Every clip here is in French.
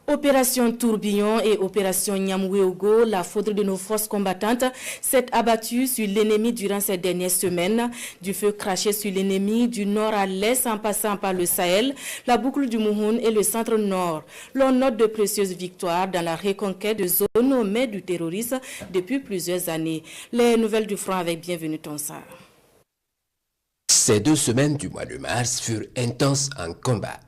Opération Tourbillon et opération Nyamweogo, la foudre de nos forces combattantes s'est abattue sur l'ennemi durant ces dernières semaines. Du feu craché sur l'ennemi du nord à l'est en passant par le Sahel, la boucle du Mouhoun et le centre nord. L'on note de précieuses victoires dans la reconquête de zones au mai du terrorisme depuis plusieurs années. Les nouvelles du front avec Bienvenue Tonsar. Ces 2 semaines du mois de mars furent intenses en combat.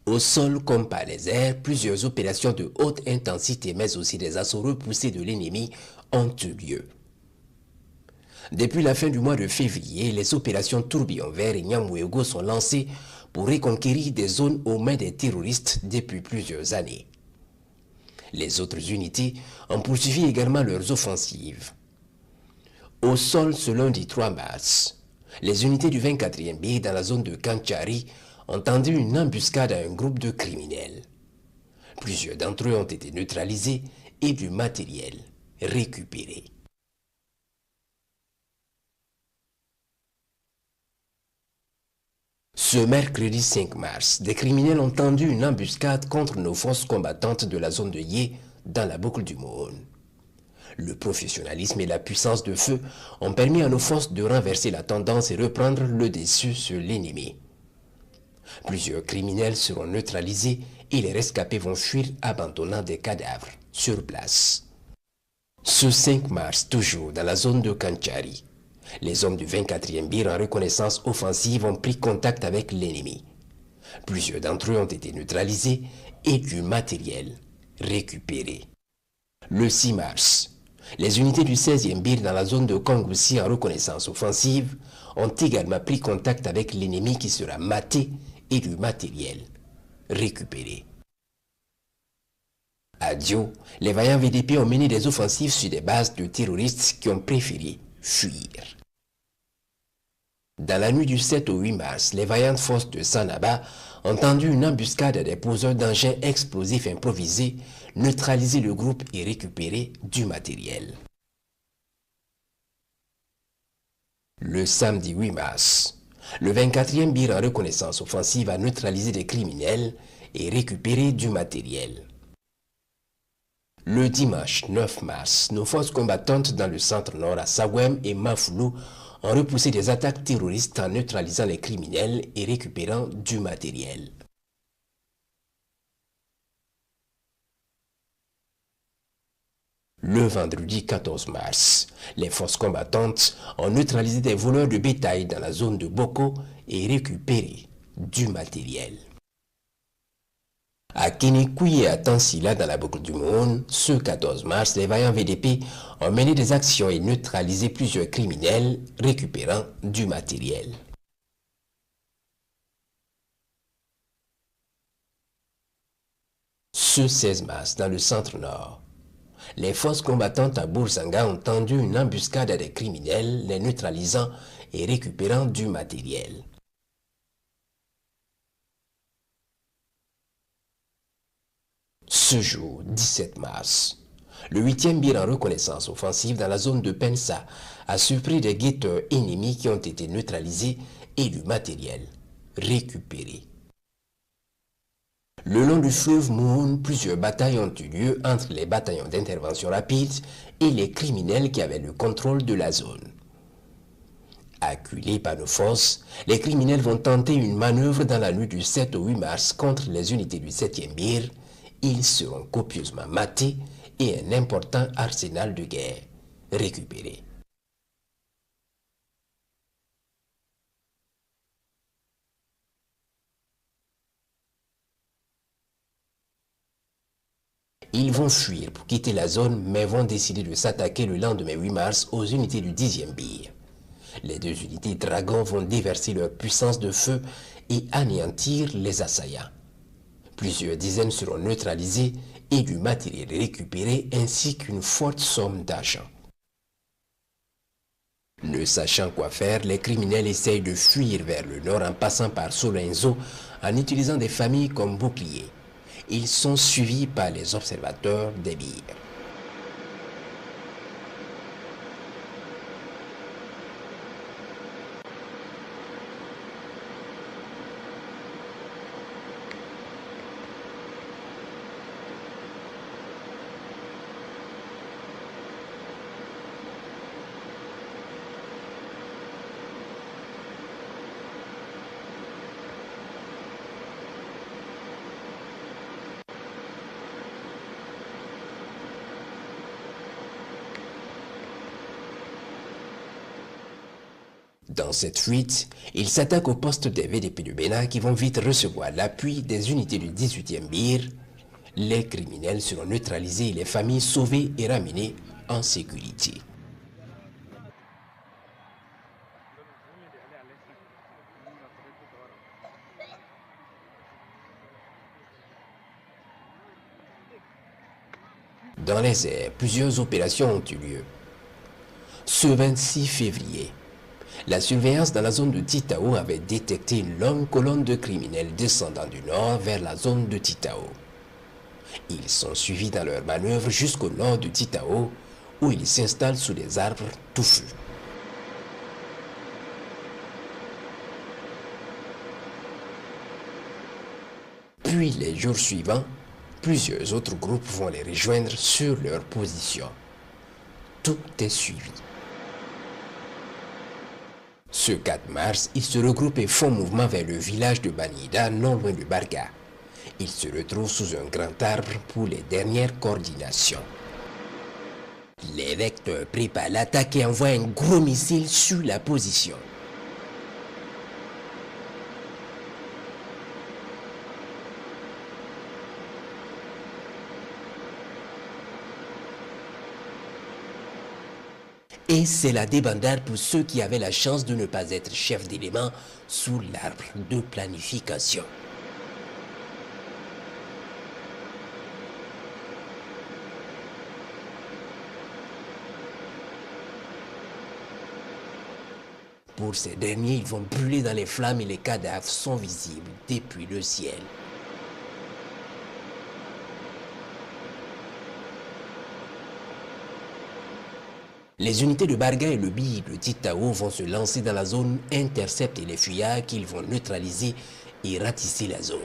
Au sol comme par les airs, plusieurs opérations de haute intensité mais aussi des assauts repoussés de l'ennemi ont eu lieu. Depuis la fin du mois de février, les opérations Tourbillon Vert et Nyamweogo sont lancées pour reconquérir des zones aux mains des terroristes depuis plusieurs années. Les autres unités ont poursuivi également leurs offensives. Au sol ce lundi 3 mars, les unités du 24e BI dans la zone de Kanchari ont tendu une embuscade à un groupe de criminels. Plusieurs d'entre eux ont été neutralisés et du matériel récupéré. Ce mercredi 5 mars, des criminels ont tendu une embuscade contre nos forces combattantes de la zone de Yé dans la boucle du Mouhoun. Le professionnalisme et la puissance de feu ont permis à nos forces de renverser la tendance et reprendre le dessus sur l'ennemi. Plusieurs criminels seront neutralisés et les rescapés vont fuir abandonnant des cadavres sur place. Ce 5 mars, toujours dans la zone de Kanchari, les hommes du 24e BIR en reconnaissance offensive ont pris contact avec l'ennemi. Plusieurs d'entre eux ont été neutralisés et du matériel récupéré. Le 6 mars, les unités du 16e BIR dans la zone de Kongoussi en reconnaissance offensive ont également pris contact avec l'ennemi qui sera maté et du matériel récupéré. À Dio, les vaillants VDP ont mené des offensives sur des bases de terroristes qui ont préféré fuir. Dans la nuit du 7 au 8 mars, les vaillantes forces de Sanaba ont tendu une embuscade à des poseurs d'engins explosifs improvisés, neutralisé le groupe et récupéré du matériel. Le samedi 8 mars, le 24e BIR en reconnaissance offensive a neutralisé des criminels et récupéré du matériel. Le dimanche 9 mars, nos forces combattantes dans le centre-nord à Sagwem et Mafoulou ont repoussé des attaques terroristes en neutralisant les criminels et récupérant du matériel. Le vendredi 14 mars, les forces combattantes ont neutralisé des voleurs de bétail dans la zone de Boko et récupéré du matériel. À Kénékoui et à Tansila dans la boucle du Mouhoun, ce 14 mars, les vaillants VDP ont mené des actions et neutralisé plusieurs criminels récupérant du matériel. Ce 16 mars, dans le centre-nord, les forces combattantes à Bourzanga ont tendu une embuscade à des criminels, les neutralisant et récupérant du matériel. Ce jour, 17 mars, le 8e BIR en reconnaissance offensive dans la zone de Pensa a surpris des guetteurs ennemis qui ont été neutralisés et du matériel récupéré. Le long du fleuve Mouhoun, plusieurs batailles ont eu lieu entre les bataillons d'intervention rapide et les criminels qui avaient le contrôle de la zone. Acculés par nos forces, les criminels vont tenter une manœuvre dans la nuit du 7 au 8 mars contre les unités du 7e BIR. Ils seront copieusement matés et un important arsenal de guerre récupéré. Ils vont fuir pour quitter la zone, mais vont décider de s'attaquer le lendemain 8 mars aux unités du 10e BIR. Les deux unités Dragons vont déverser leur puissance de feu et anéantir les assaillants. Plusieurs dizaines seront neutralisés et du matériel récupéré ainsi qu'une forte somme d'argent. Ne sachant quoi faire, les criminels essayent de fuir vers le nord en passant par Solenzo en utilisant des familles comme boucliers. Ils sont suivis par les observateurs des BIR. Dans cette fuite, ils s'attaquent au poste des VDP de Bénin qui vont vite recevoir l'appui des unités du 18e BIR. Les criminels seront neutralisés et les familles sauvées et ramenées en sécurité. Dans les airs, plusieurs opérations ont eu lieu. Ce 26 février, la surveillance dans la zone de Titao avait détecté une longue colonne de criminels descendant du nord vers la zone de Titao. Ils sont suivis dans leur manœuvre jusqu'au nord de Titao, où ils s'installent sous des arbres touffus. Puis les jours suivants, plusieurs autres groupes vont les rejoindre sur leur position. Tout est suivi. Ce 4 mars, ils se regroupent et font mouvement vers le village de Banida, non loin de Barga. Ils se retrouvent sous un grand arbre pour les dernières coordinations. Les vecteurs préparent l'attaque et envoient un gros missile sur la position. Et c'est la débandade pour ceux qui avaient la chance de ne pas être chefs d'élément sous l'arbre de planification. Pour ces derniers, ils vont brûler dans les flammes et les cadavres sont visibles depuis le ciel. Les unités de Barga et le BI de Titao vont se lancer dans la zone, intercepter les fuyards qu'ils vont neutraliser et ratisser la zone.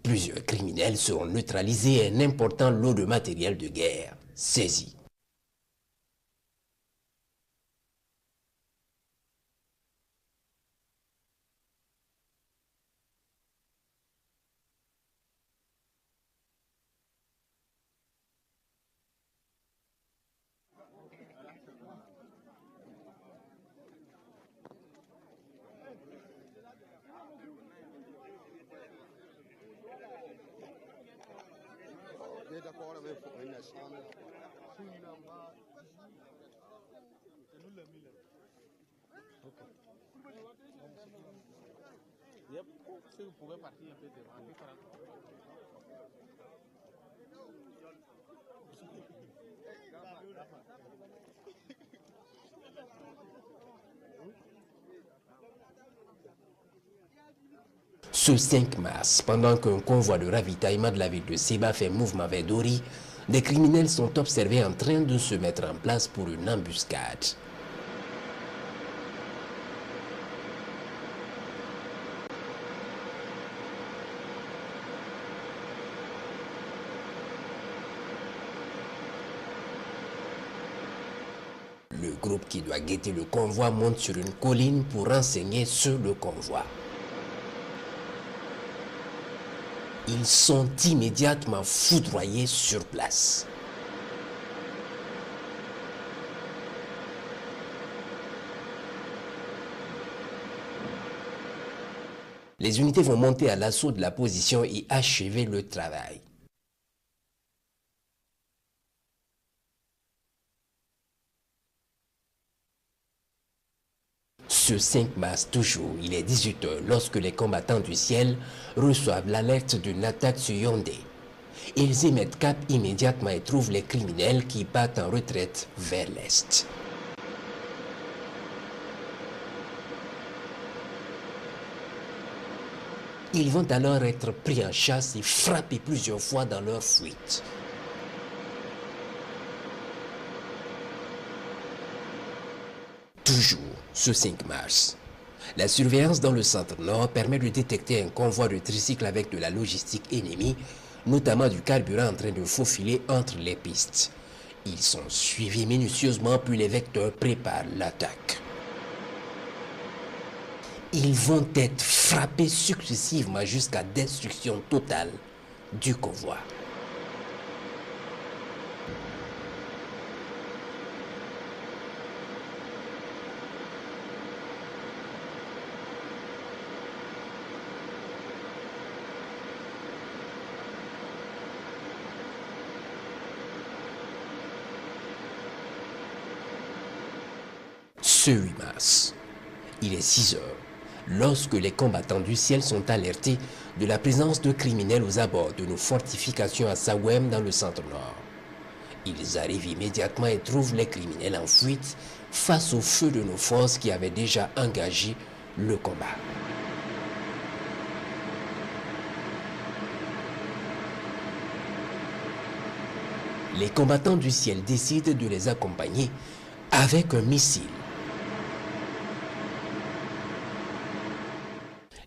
Plusieurs criminels seront neutralisés et un important lot de matériel de guerre saisi. Ce 5 mars, pendant qu'un convoi de ravitaillement de la ville de Seba fait mouvement vers Dori, des criminels sont observés en train de se mettre en place pour une embuscade. Le groupe qui doit guetter le convoi monte sur une colline pour renseigner sur le convoi. Ils sont immédiatement foudroyés sur place. Les unités vont monter à l'assaut de la position et achever le travail. Ce 5 mars toujours, il est 18 h lorsque les combattants du ciel reçoivent l'alerte d'une attaque sur Yondé. Ils y mettent cap immédiatement et trouvent les criminels qui battent en retraite vers l'est. Ils vont alors être pris en chasse et frappés plusieurs fois dans leur fuite. Toujours ce 5 mars, la surveillance dans le centre nord permet de détecter un convoi de tricycles avec de la logistique ennemie, notamment du carburant en train de faufiler entre les pistes. Ils sont suivis minutieusement puis les vecteurs préparent l'attaque. Ils vont être frappés successivement jusqu'à destruction totale du convoi. Ce 8 mars, il est 6 heures, lorsque les combattants du ciel sont alertés de la présence de criminels aux abords de nos fortifications à Sawem dans le centre-nord. Ils arrivent immédiatement et trouvent les criminels en fuite face au feu de nos forces qui avaient déjà engagé le combat. Les combattants du ciel décident de les accompagner avec un missile.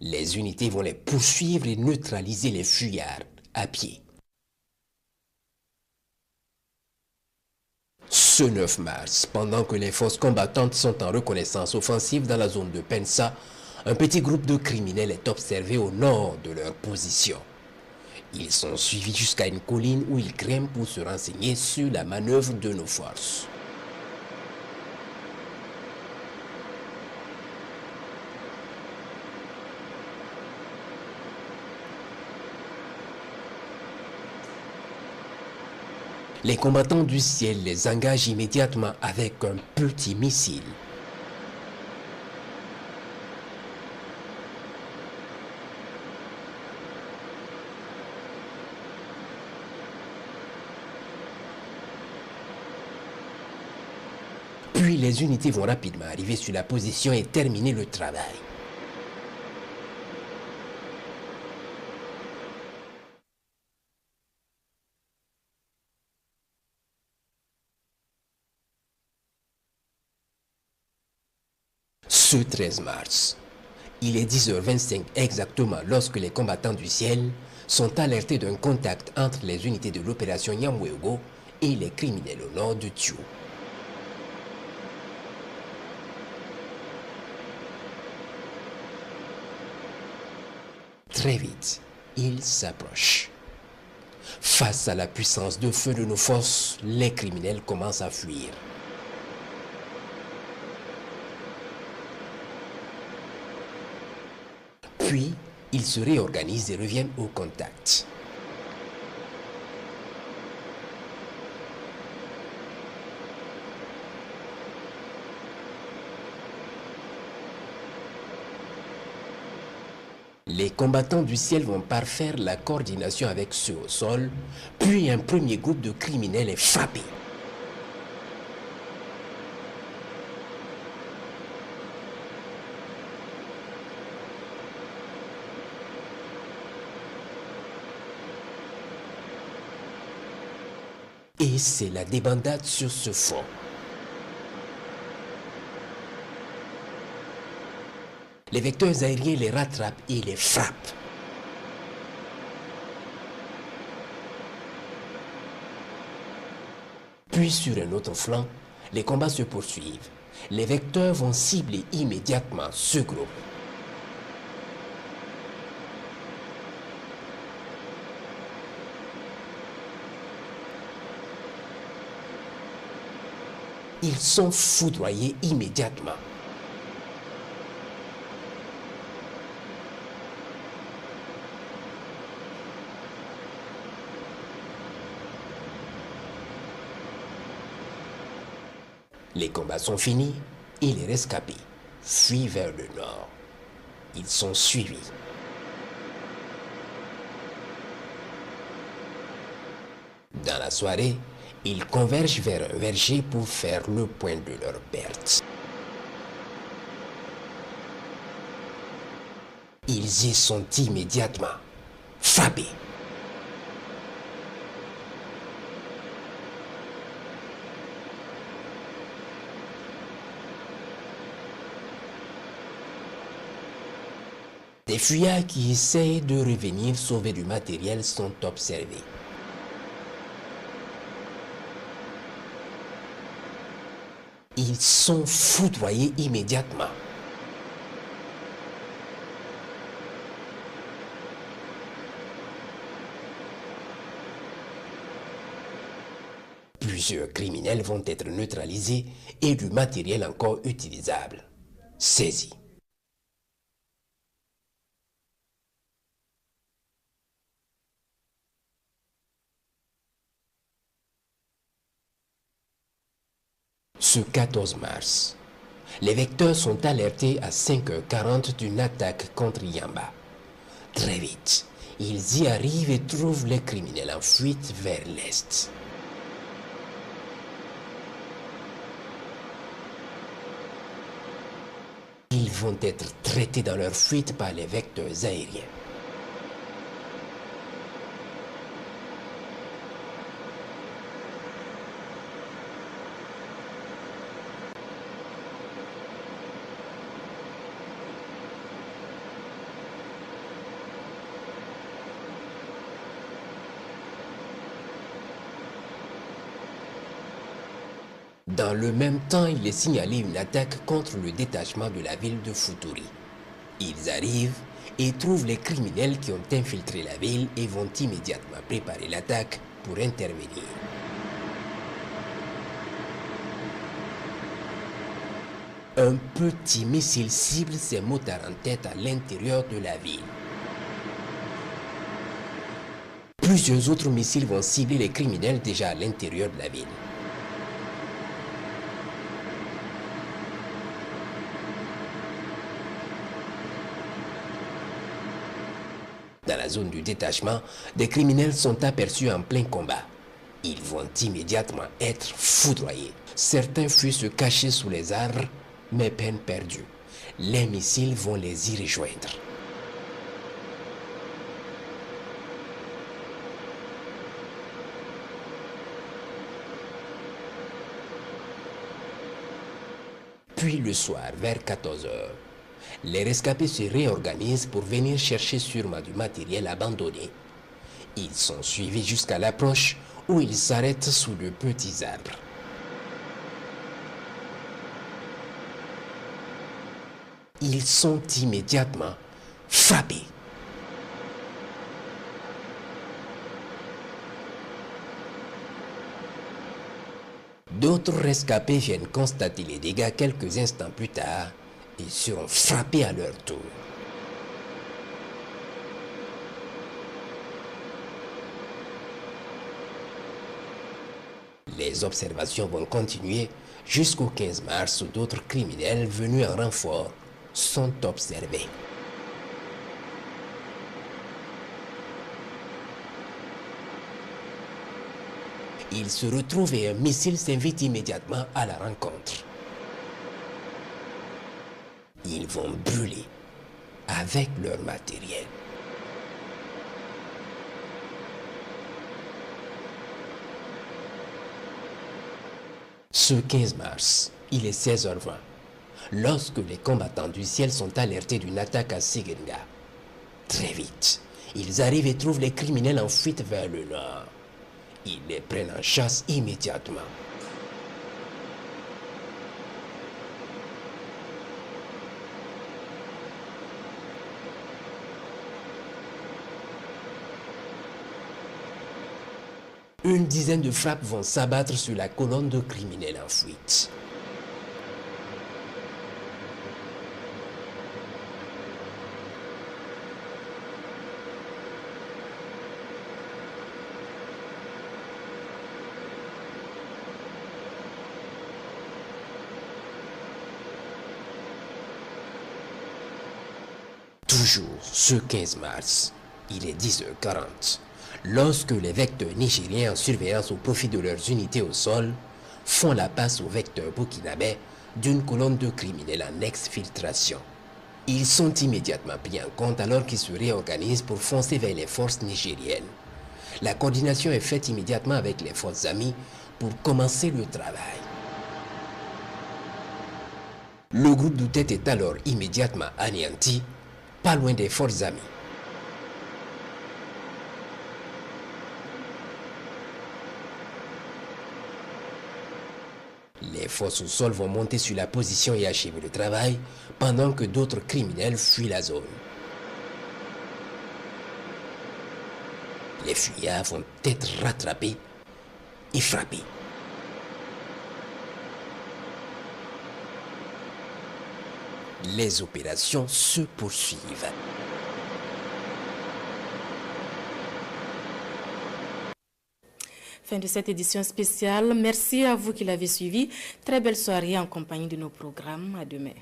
Les unités vont les poursuivre et neutraliser les fuyards à pied. Ce 9 mars, pendant que les forces combattantes sont en reconnaissance offensive dans la zone de Pensa, un petit groupe de criminels est observé au nord de leur position. Ils sont suivis jusqu'à une colline où ils grimpent pour se renseigner sur la manœuvre de nos forces. Les combattants du ciel les engagent immédiatement avec un petit missile. Puis les unités vont rapidement arriver sur la position et terminer le travail. Ce 13 mars, il est 10h25 exactement lorsque les combattants du ciel sont alertés d'un contact entre les unités de l'opération Nyamweogo et les criminels au nord de Tio. Très vite, ils s'approchent. Face à la puissance de feu de nos forces, les criminels commencent à fuir. Puis, ils se réorganisent et reviennent au contact. Les combattants du ciel vont parfaire la coordination avec ceux au sol, puis un premier groupe de criminels est frappé. Et c'est la débandade sur ce fond. Les vecteurs aériens les rattrapent et les frappent. Puis sur un autre flanc, les combats se poursuivent. Les vecteurs vont cibler immédiatement ce groupe. Ils sont foudroyés immédiatement. Les combats sont finis et les rescapés fuient vers le nord. Ils sont suivis. Dans la soirée, ils convergent vers un verger pour faire le point de leur perte. Ils y sont immédiatement frappés. Des fuyards qui essaient de revenir sauver du matériel sont observés. Ils sont foudroyés immédiatement. Plusieurs criminels vont être neutralisés et du matériel encore utilisable saisi. Ce 14 mars, les vecteurs sont alertés à 5h40 d'une attaque contre Yamba. Très vite, ils y arrivent et trouvent les criminels en fuite vers l'est. Ils vont être traités dans leur fuite par les vecteurs aériens. Dans le même temps, il est signalé une attaque contre le détachement de la ville de Futuri. Ils arrivent et trouvent les criminels qui ont infiltré la ville et vont immédiatement préparer l'attaque pour intervenir. Un petit missile cible ces motards en tête à l'intérieur de la ville. Plusieurs autres missiles vont cibler les criminels déjà à l'intérieur de la ville. Dans la zone du détachement, des criminels sont aperçus en plein combat. Ils vont immédiatement être foudroyés. Certains fuient se cacher sous les arbres, mais peine perdue. Les missiles vont les y rejoindre. Puis le soir, vers 14h, les rescapés se réorganisent pour venir chercher sûrement du matériel abandonné. Ils sont suivis jusqu'à l'approche où ils s'arrêtent sous de petits arbres. Ils sont immédiatement frappés. D'autres rescapés viennent constater les dégâts quelques instants plus tard et seront frappés à leur tour. Les observations vont continuer jusqu'au 15 mars où d'autres criminels venus en renfort sont observés. Ils se retrouvent et un missile s'invite immédiatement à la rencontre. Ils vont brûler avec leur matériel. Ce 15 mars, il est 16h20, lorsque les combattants du ciel sont alertés d'une attaque à Sigenga. Très vite, ils arrivent et trouvent les criminels en fuite vers le nord. Ils les prennent en chasse immédiatement. Une dizaine de frappes vont s'abattre sur la colonne de criminels en fuite. Toujours ce 15 mars, il est 10h40. Lorsque les vecteurs nigériens en surveillance au profit de leurs unités au sol font la passe aux vecteurs burkinabés d'une colonne de criminels en exfiltration. Ils sont immédiatement pris en compte alors qu'ils se réorganisent pour foncer vers les forces nigériennes. La coordination est faite immédiatement avec les forces amies pour commencer le travail. Le groupe de tête est alors immédiatement anéanti, pas loin des forces amies. Les forces au sol vont monter sur la position et achever le travail, pendant que d'autres criminels fuient la zone. Les fuyards vont être rattrapés et frappés. les opérations se poursuivent. Fin de cette édition spéciale. Merci à vous qui l'avez suivi. Très belle soirée en compagnie de nos programmes. À demain.